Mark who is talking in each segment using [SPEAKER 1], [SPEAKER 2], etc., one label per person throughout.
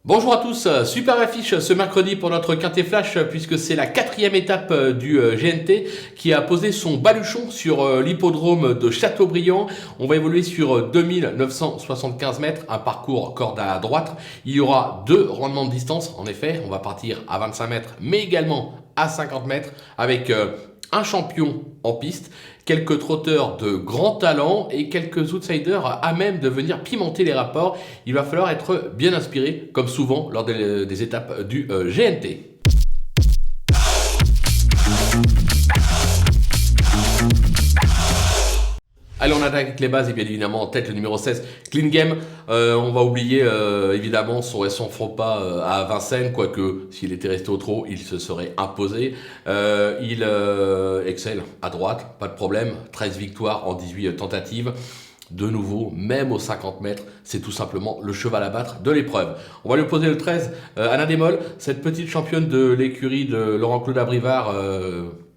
[SPEAKER 1] Bonjour à tous, super affiche ce mercredi pour notre Quintet Flash puisque c'est la quatrième étape du GNT qui a posé son baluchon sur l'hippodrome de Châteaubriand. On va évoluer sur 2975 mètres, un parcours corde à droite. Il y aura deux rendements de distance, en effet, on va partir à 25 mètres mais également à 50 mètres avec un champion en piste, quelques trotteurs de grand talent et quelques outsiders à même de venir pimenter les rapports. Il va falloir être bien inspiré, comme souvent lors des étapes du GNT. Allez, on attaque avec les bases et bien évidemment en tête le numéro 16, Clean Game. On va oublier évidemment son récent faux pas à Vincennes, quoique s'il était resté au trot, il se serait imposé. Il excelle à droite, pas de problème, 13 victoires en 18 tentatives. De nouveau, même aux 50 mètres, c'est tout simplement le cheval à battre de l'épreuve. On va lui opposer le 13, Anna Desmolles, cette petite championne de l'écurie de Laurent-Claude Abrivard.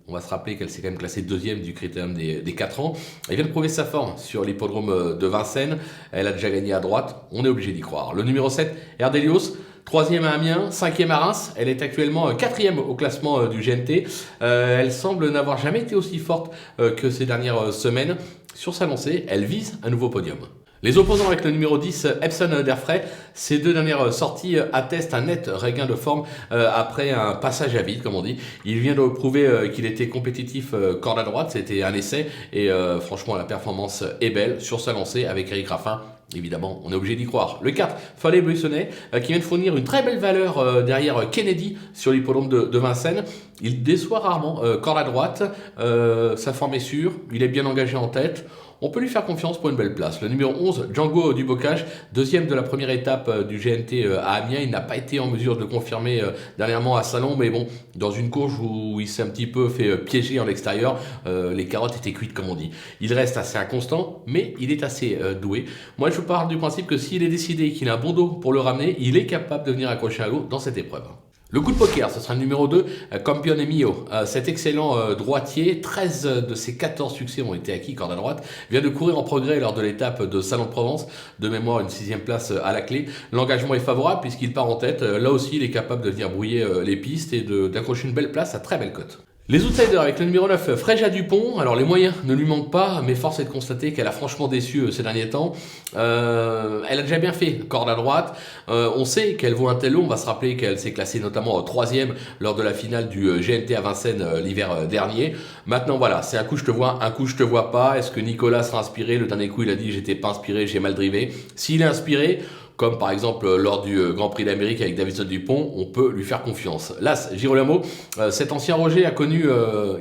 [SPEAKER 1] On va se rappeler qu'elle s'est quand même classée deuxième du critérium des 4 ans. Elle vient de prouver sa forme sur l'hippodrome de Vincennes. Elle a déjà gagné à droite, on est obligé d'y croire. Le numéro 7, Erdelios, troisième à Amiens, cinquième à Reims. Elle est actuellement quatrième au classement du GNT. Elle semble n'avoir jamais été aussi forte que ces dernières semaines. Sur sa lancée, elle vise un nouveau podium. Les opposants avec le numéro 10, Epson d'Airfray, ces deux dernières sorties attestent un net regain de forme après un passage à vide, comme on dit. Il vient de prouver qu'il était compétitif corde à droite, c'était un essai, et franchement la performance est belle sur sa lancée avec Eric Raffin. Évidemment, on est obligé d'y croire. Le 4, Fallait Buissonnet, qui vient de fournir une très belle valeur derrière Kennedy sur l'hippodrome de Vincennes. Il déçoit rarement, corde à droite, sa forme est sûre, il est bien engagé en tête. On peut lui faire confiance pour une belle place. Le numéro 11, Django Dubocage, deuxième de la première étape du GNT à Amiens. Il n'a pas été en mesure de le confirmer dernièrement à Salon, mais bon, dans une course où il s'est un petit peu fait piéger en extérieur, les carottes étaient cuites comme on dit. Il reste assez inconstant, mais il est assez doué. Moi, je pars du principe que s'il est décidé qu'il a un bon dos pour le ramener, il est capable de venir accrocher un lot dans cette épreuve. Le coup de poker, ce sera le numéro 2, Campione Mio. Cet excellent droitier, 13 de ses 14 succès ont été acquis corde à droite, vient de courir en progrès lors de l'étape de Salon de Provence, de mémoire une 6e place à la clé. L'engagement est favorable puisqu'il part en tête, là aussi il est capable de venir brouiller les pistes et d'accrocher une belle place à très belle cote. Les outsiders avec le numéro 9, Fréja Dupont. Alors les moyens ne lui manquent pas, mais force est de constater qu'elle a franchement déçu ces derniers temps. Elle a déjà bien fait, corde à droite. On sait qu'elle vaut un tel lot. On va se rappeler qu'elle s'est classée notamment 3e lors de la finale du GNT à Vincennes l'hiver dernier. Maintenant voilà, c'est un coup je te vois, un coup je te vois pas. Est-ce que Nicolas sera inspiré? Le dernier coup il a dit j'étais pas inspiré, j'ai mal drivé. S'il est inspiré, comme par exemple lors du Grand Prix d'Amérique avec Davison Dupont, on peut lui faire confiance. L'As, Girolamo, cet ancien Roger a connu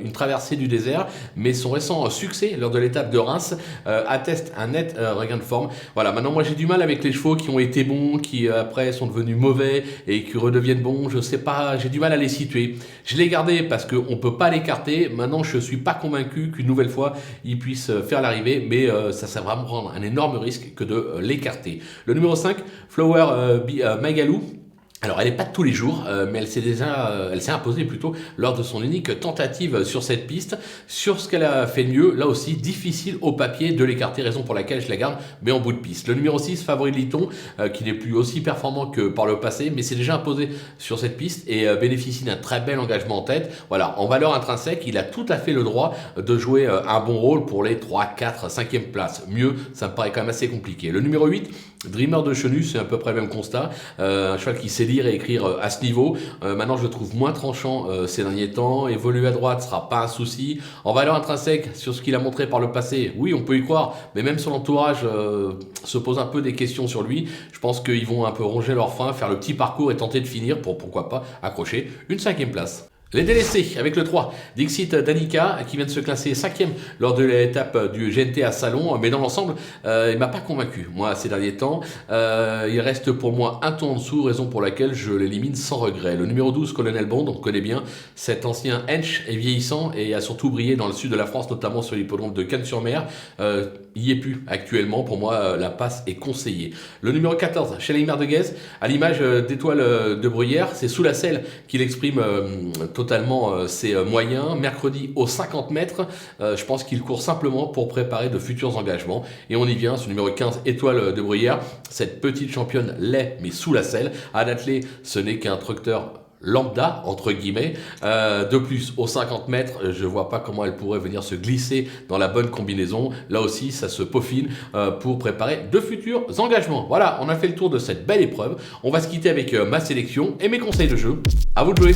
[SPEAKER 1] une traversée du désert, mais son récent succès lors de l'étape de Reims atteste un net regain de forme. Voilà, maintenant moi j'ai du mal avec les chevaux qui ont été bons, qui après sont devenus mauvais et qui redeviennent bons, je sais pas, j'ai du mal à les situer. Je l'ai gardé parce qu'on peut pas l'écarter, maintenant je suis pas convaincu qu'une nouvelle fois il puisse faire l'arrivée, mais ça serait vraiment prendre un énorme risque que de l'écarter. Le numéro 5, Flower Magalou. Alors elle n'est pas de tous les jours, mais elle s'est imposée plutôt lors de son unique tentative sur cette piste. Sur ce qu'elle a fait de mieux, là aussi difficile au papier de l'écarter, raison pour laquelle je la garde, mais en bout de piste. Le numéro 6, Favori de Liton, qui n'est plus aussi performant que par le passé, mais s'est déjà imposé sur cette piste et bénéficie d'un très bel engagement en tête. Voilà, en valeur intrinsèque, il a tout à fait le droit de jouer un bon rôle pour les 3, 4, 5e places. Mieux, ça me paraît quand même assez compliqué. Le numéro 8, Dreamer de Chenu, c'est à peu près le même constat. Un cheval qui sait lire et écrire à ce niveau. Maintenant, je le trouve moins tranchant ces derniers temps. Évoluer à droite sera pas un souci. En valeur intrinsèque, sur ce qu'il a montré par le passé, oui, on peut y croire. Mais même son entourage se pose un peu des questions sur lui. Je pense qu'ils vont un peu ronger leur frein, faire le petit parcours et tenter de finir pour, pourquoi pas, accrocher une 5e place. Les délaissés avec le 3, Dixit Danica qui vient de se classer 5e lors de l'étape du GNT à Salon, mais dans l'ensemble il m'a pas convaincu moi ces derniers temps. Il reste pour moi un ton en dessous, raison pour laquelle je l'élimine sans regret. Le numéro 12, Colonel Bond, on connaît bien, cet ancien hench est vieillissant et a surtout brillé dans le sud de la France, notamment sur l'hippodrome de Cannes-sur-Mer. Il y est plus actuellement, pour moi la passe est conseillée. Le numéro 14, Chélémar de Guez, à l'image d'Étoile de Bruyère, c'est sous la selle qu'il exprime totalement totalement ses moyens. Mercredi aux 50 mètres, je pense qu'il court simplement pour préparer de futurs engagements. Et on y vient, ce numéro 15, Étoile de Bruyère, cette petite championne l'est, mais sous la selle. À l'attelé, ce n'est qu'un tracteur lambda, entre guillemets. De plus, aux 50 mètres, je vois pas comment elle pourrait venir se glisser dans la bonne combinaison. Là aussi, ça se peaufine pour préparer de futurs engagements. Voilà, on a fait le tour de cette belle épreuve. On va se quitter avec ma sélection et mes conseils de jeu. À vous de jouer.